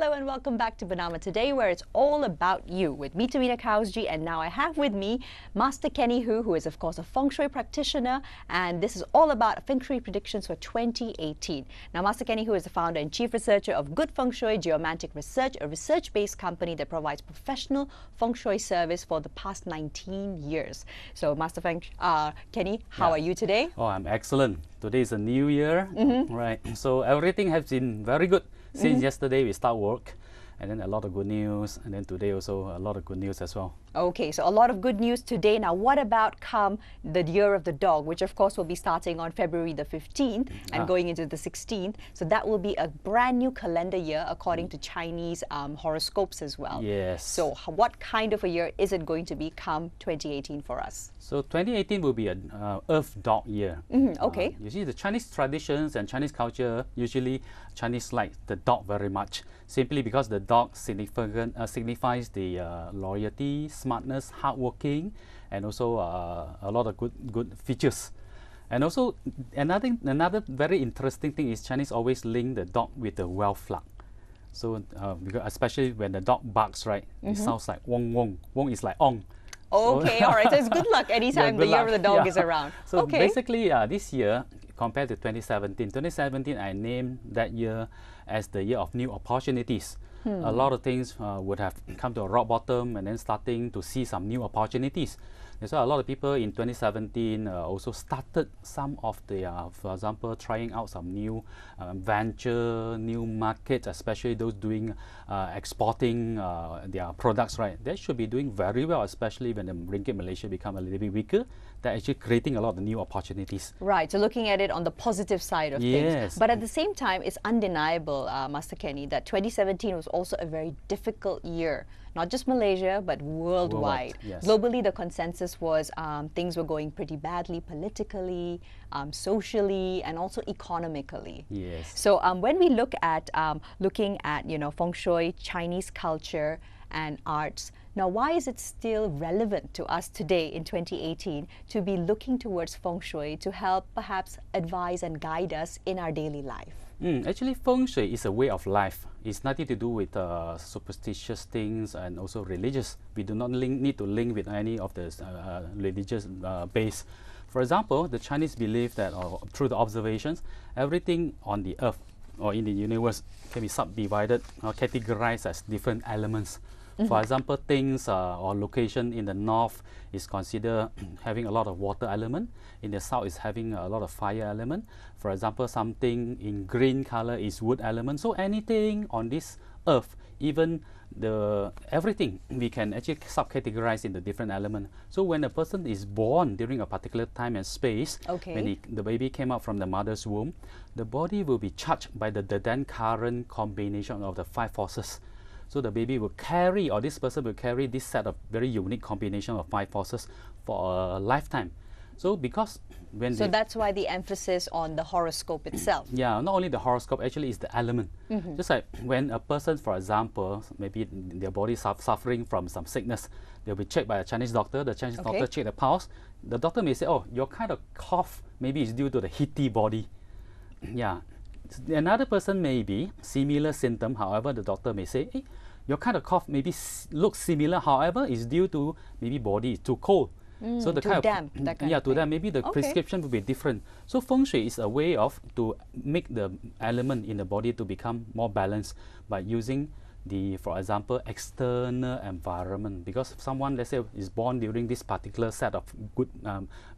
Hello and welcome back to Bernama today, where it's all about you with me, Tamina Kausji, and now I have with me Master Kenny Hu, who is of course a Feng Shui practitioner, and this is all about Feng Shui predictions for 2018. Now, Master Kenny Hu is the founder and chief researcher of Good Feng Shui Geomantic Research, a research-based company that provides professional Feng Shui service for the past 19 years. So, Master Kenny, how are you today? Oh, I'm excellent. Today is a new year, right? So everything has been very good. Since yesterday we start work, and then a lot of good news, and then today also a lot of good news as well. Okay, so a lot of good news today. Now, what about come the Year of the Dog, which of course will be starting on February the 15th and going into the 16th. So that will be a brand new calendar year according to Chinese horoscopes as well. Yes. So what kind of a year is it going to be come 2018 for us? So 2018 will be an Earth Dog year. Okay. You see, the Chinese traditions and Chinese culture, usually Chinese like the dog very much, simply because the dog signifies the loyalty, smartness, hardworking, and also a lot of good features. And also another very interesting thing is Chinese always link the dog with the wealth luck. So because especially when the dog barks, right, it sounds like wong wong. Wong is like ong. Okay, all right. So it's good luck anytime the Year of the Dog is around. So basically, this year compared to 2017, I named that year as the year of new opportunities. A lot of things would have come to a rock bottom and then starting to see some new opportunities. That's why a lot of people in 2017 also started some of the, for example, trying out some new venture, new markets, especially those doing exporting their products, right? They should be doing very well, especially when the ringgit Malaysia become a little bit weaker. They're actually creating a lot of new opportunities. Right, so looking at it on the positive side of things. But at the same time, it's undeniable, Master Kenny, that 2017 was also a very difficult year. Not just Malaysia, but worldwide. Yes. Globally, the consensus was things were going pretty badly politically, socially, and also economically. Yes. So when we look at Feng Shui, Chinese culture, and arts, now why is it still relevant to us today in 2018 to be looking towards Feng Shui to help perhaps advise and guide us in our daily life? Actually, Feng Shui is a way of life. It's nothing to do with superstitious things and also religious. We do not need to link with any of the religious base. For example, the Chinese believe that through the observations, everything on the earth or in the universe can be subdivided or categorized as different elements. For example, things or location in the north is considered having a lot of water element. In the south is having a lot of fire element. For example, something in green color is wood element. So anything on this earth, even everything, we can actually subcategorize in the different element. So when a person is born during a particular time and space, when the baby came out from the mother's womb, the body will be charged by the then current combination of the 5 forces. So the baby will carry, or this person will carry this set of very unique combination of 5 forces for a lifetime. So because when that's why the emphasis on the horoscope itself. Yeah, not only the horoscope, actually is the element. Just like when a person, for example, maybe their body is suffering from some sickness, they'll be checked by a Chinese doctor. The Chinese doctor check the pulse. The doctor may say, oh, your kind of cough maybe is due to the heaty body. Yeah. Another person may be similar symptom, however, the doctor may say, hey, your kind of cough maybe looks similar, however, is due to maybe body is too cold. So the too damp, that kind of to them, maybe the prescription will be different. So Feng Shui is a way of to make the element in the body to become more balanced by using the, for example, external environment. Because someone, let's say, is born during this particular set of good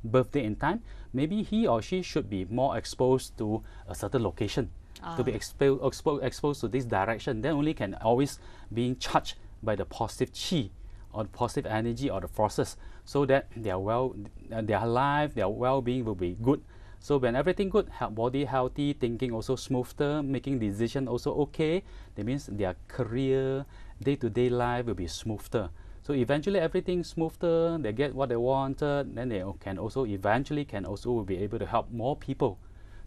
birthday and time, maybe he or she should be more exposed to a certain location, to be exposed to this direction. Then only can always being charged by the positive chi or the positive energy or the forces, so that their life, their well-being will be good. So when everything good, body healthy, thinking also smoother, making decision also okay, that means their career, day-to-day life will be smoother. So eventually everything smoother, they get what they wanted, then they can also eventually be able to help more people.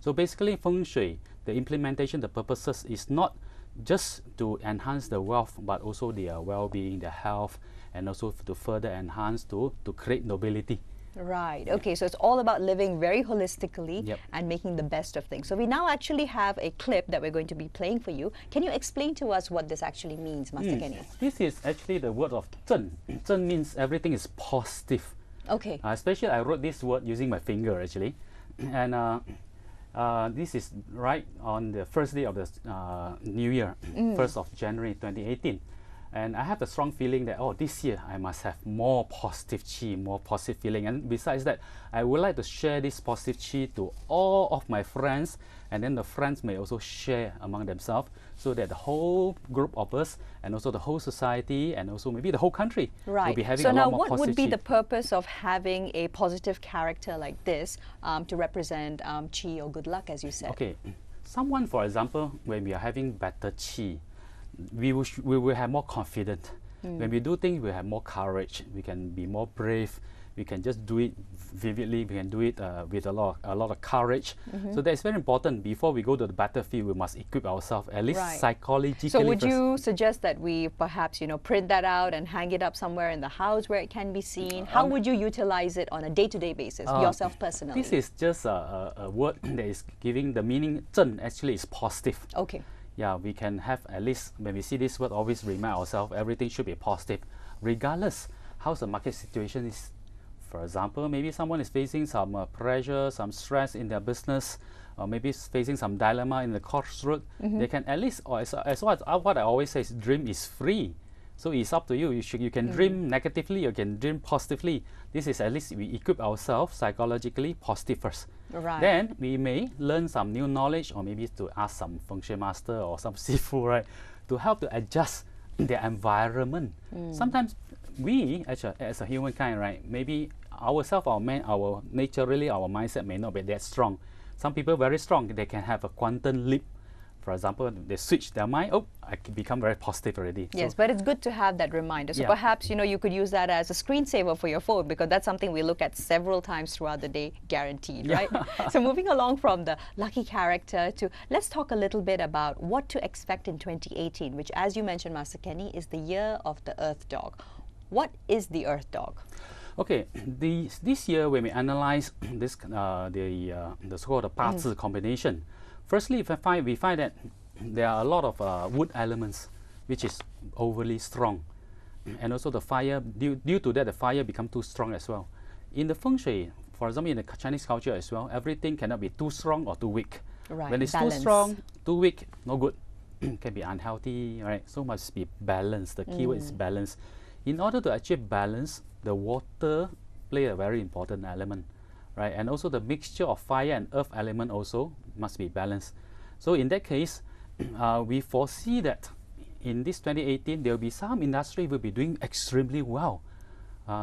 So basically Feng Shui, the implementation, the purposes is not just to enhance the wealth, but also their well-being, their health, and also to further enhance to create nobility. Right. Okay. So it's all about living very holistically Yep. and making the best of things. So we now actually have a clip that we're going to be playing for you. Can you explain to us what this actually means, Master Kenny? This is actually the word of 正. 正 means everything is positive. Okay. Especially I wrote this word using my finger actually. And this is right on the first day of the New Year, 1st of January 2018. And I have a strong feeling that, oh, this year I must have more positive chi, more positive feeling. And besides that, I would like to share this positive chi to all of my friends. And then the friends may also share among themselves so that the whole group of us and also the whole society and also maybe the whole country will be having So a now lot more what positive would be chi. the purpose of having a positive character like this to represent chi or good luck, as you said? Okay, someone, for example, when we are having better chi, we will have more confidence. When we do things, we have more courage. We can be more brave. We can just do it vividly. We can do it with a lot of courage. So that's very important. Before we go to the battlefield, we must equip ourselves at least psychologically. So would first. you suggest that we perhaps print that out and hang it up somewhere in the house where it can be seen? How would you utilize it on a day-to-day basis, yourself personally? This is just a word that is giving the meaning. 正 actually is positive. Okay. Yeah, we can have at least, when we see this word, always remind ourselves everything should be positive, regardless how the market situation is. For example, maybe someone is facing some pressure, some stress in their business, or maybe facing some dilemma in the crossroad. They can at least, or as what I always say, is dream is free. So it's up to you. You can dream negatively, you can dream positively. This is at least we equip ourselves psychologically positive first. Right. Then we may learn some new knowledge, or maybe to ask some Feng Shui master or some sifu, right, to help to adjust their environment. Sometimes we, as a humankind, right, maybe ourselves, our naturally our mindset may not be that strong. Some people very strong, they can have a quantum leap. For example, they switch their mind, oh, I can become very positive already. Yes, So, but it's good to have that reminder. So perhaps, you could use that as a screensaver for your phone, because that's something we look at several times throughout the day, guaranteed, right? So moving along from the lucky character to, let's talk a little bit about what to expect in 2018, which, as you mentioned, Master Kenny, is the year of the Earth Dog. What is the Earth Dog? okay, this year when we analyze this the so-called 八字 combination, firstly, we find that there are a lot of wood elements, which is overly strong, and also the fire. Due to that, the fire become too strong as well. In the Feng Shui, for example, in the Chinese culture as well, everything cannot be too strong or too weak. Right. When it's balance. too strong, too weak, no good. Can be unhealthy, right? So must be balanced. The keyword is balance. In order to achieve balance, the water play a very important element, right? And also the mixture of fire and earth element also must be balanced. So in that case, we foresee that in this 2018, there will be some industry will be doing extremely well.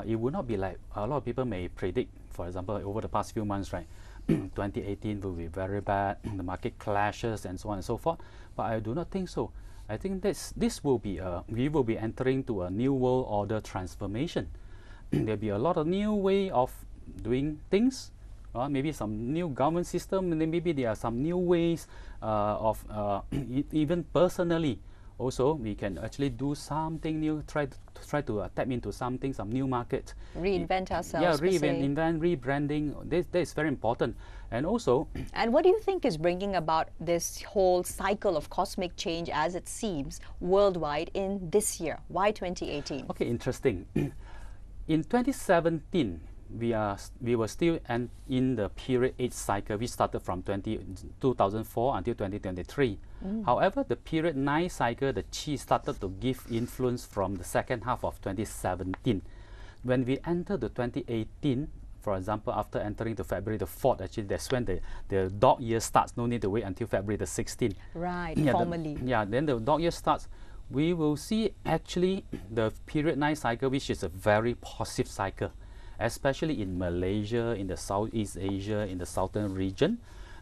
It will not be like a lot of people may predict, for example, over the past few months, right? 2018 will be very bad, the market clashes and so on and so forth. But I do not think so. I think this will be we will be entering to a new world order transformation. There'll be a lot of new way of doing things. Maybe some new government system, and then maybe there are some new ways of even personally. Also, we can actually do something new, try to tap into something, some new market. Reinvent ourselves. Yeah, reinvent, rebranding. That is very important. And also, and what do you think is bringing about this whole cycle of cosmic change, as it seems, worldwide in this year? Why 2018? okay, interesting. In 2017, we were still in the period 8 cycle, which started from 2004 until 2023. However, the period 9 cycle, the chi started to give influence from the second half of 2017. When we enter the 2018, for example, after entering to February the 4th, actually that's when the dog year starts. No need to wait until February the 16th. Right, Yeah, formally. then the dog year starts. We will see actually the period 9 cycle, which is a very positive cycle, especially in Malaysia, in the Southeast Asia, in the southern region.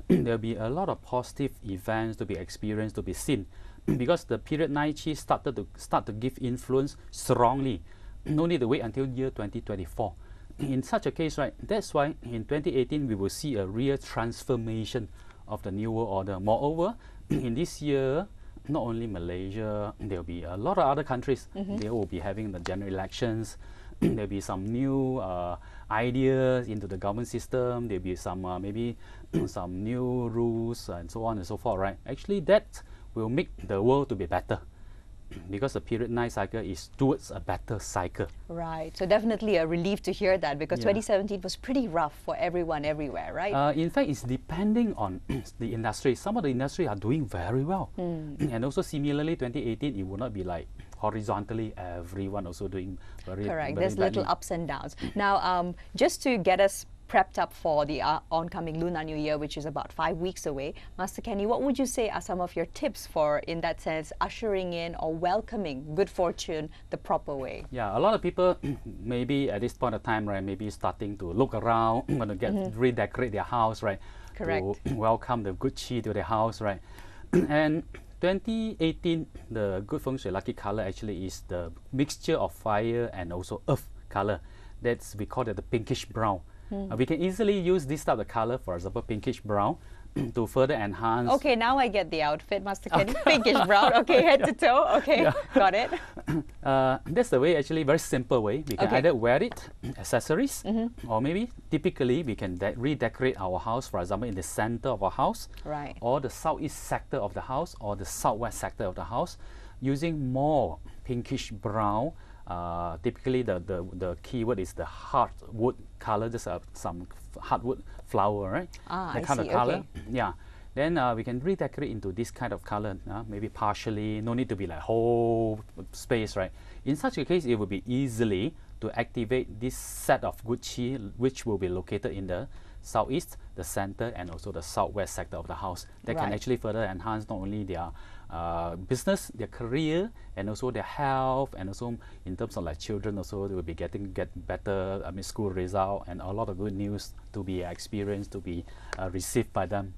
There will be a lot of positive events to be experienced, to be seen, because the period 9 chi start to give influence strongly. No need to wait until year 2024. In such a case, right, that's why in 2018 we will see a real transformation of the New World Order. Moreover, in this year, not only Malaysia, there will be a lot of other countries. They will be having the general elections. there'll be some new ideas into the government system. There'll be some maybe some new rules and so on and so forth, right? Actually, that will make the world to be better, because the period 9 cycle is towards a better cycle. Right. So definitely a relief to hear that, because Yeah. 2017 was pretty rough for everyone everywhere, right? In fact, it's depending on the industry. Some of the industry are doing very well. And also similarly, 2018, it will not be like horizontally everyone also doing very Correct. very There's little badly. ups and downs. Now, just to get us prepped up for the oncoming Lunar New Year, which is about 5 weeks away, Master Kenny, what would you say are some of your tips for, in that sense, ushering in or welcoming good fortune the proper way? Yeah, a lot of people maybe at this point of time, right, maybe starting to look around, want to get redecorate their house, right? Correct. To welcome the good chi to their house, right? And 2018, the good feng shui lucky color actually is the mixture of fire and also earth color. That's, we call it the pinkish brown. We can easily use this type of color, for example, pinkish brown, to further enhance. Okay, now I get the outfit, Master Kenny. Pinkish brown, okay, head to toe, okay, got it. That's the way, actually, very simple way. We can Okay. either wear it, accessories, or maybe typically we can redecorate our house, for example, in the center of our house, Right. or the southeast sector of the house, or the southwest sector of the house, using more pinkish brown. Typically, the keyword is the hardwood color, just some hardwood flower, right? Ah, That I kind see, of color. okay. Yeah. Then we can redecorate into this kind of color, maybe partially, no need to be like whole space, right? In such a case, it will be easily to activate this set of good chi, which will be located in the southeast, the center, and also the southwest sector of the house. That can Right. actually further enhance not only their business, their career, and also their health, and also in terms of like children, also they will be get better, school result, and a lot of good news to be experienced, to be received by them.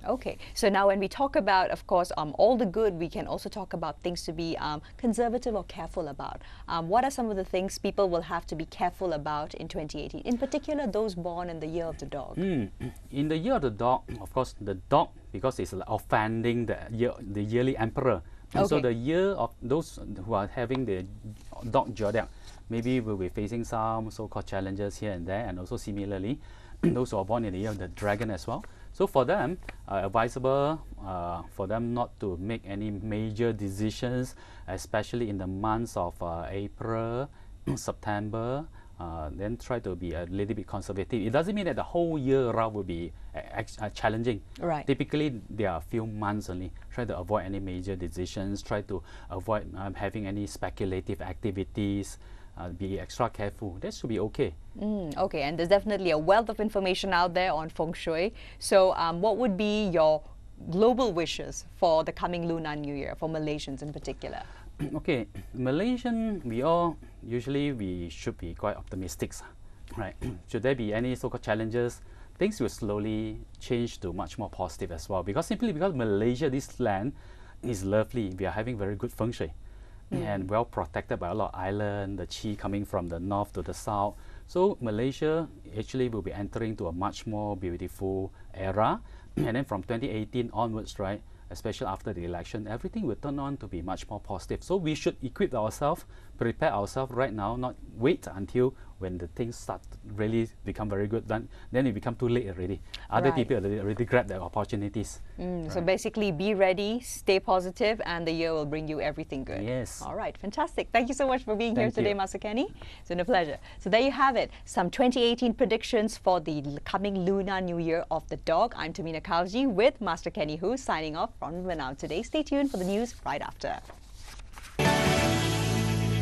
Okay, so now when we talk about, of course, all the good, we can also talk about things to be conservative or careful about. What are some of the things people will have to be careful about in 2018? In particular, those born in the year of the dog. In the year of the dog, of course, the dog, because it's offending the yearly emperor. And so Okay. the year of those who are having the dog zodiac, maybe will be facing some so-called challenges here and there, and also similarly, those who are born in the year of the dragon as well. So for them, advisable for them not to make any major decisions, especially in the months of April, September. Then try to be a little bit conservative. It doesn't mean that the whole year round will be challenging. Right. Typically, there are a few months only. Try to avoid any major decisions. Try to avoid having any speculative activities. Be extra careful. That should be okay. Okay, and there's definitely a wealth of information out there on Feng Shui. So what would be your global wishes for the coming Lunar New Year, for Malaysians in particular? Okay, Malaysian, we should be quite optimistic, right? Should there be any so-called challenges, things will slowly change to much more positive as well. Because simply because Malaysia, this land, is lovely. We are having very good feng shui, and well protected by a lot of island, the chi coming from the north to the south. So Malaysia actually will be entering to a much more beautiful era. And then from 2018 onwards, right, especially after the election, everything will turn on to be much more positive. So we should equip ourselves, prepare ourselves right now, not wait until when the things start to really become very good. Then it become too late already. Other Right. people already grab the opportunities. So basically, be ready, stay positive, and the year will bring you everything good. Yes. All right, fantastic. Thank you so much for being here Thank today, you. Master Kenny. It's been a pleasure. So there you have it, some 2018 predictions for the coming Lunar New Year of the dog. I'm Tamina Kauji with Master Kenny Hu signing off from Bernama today. Stay tuned for the news right after.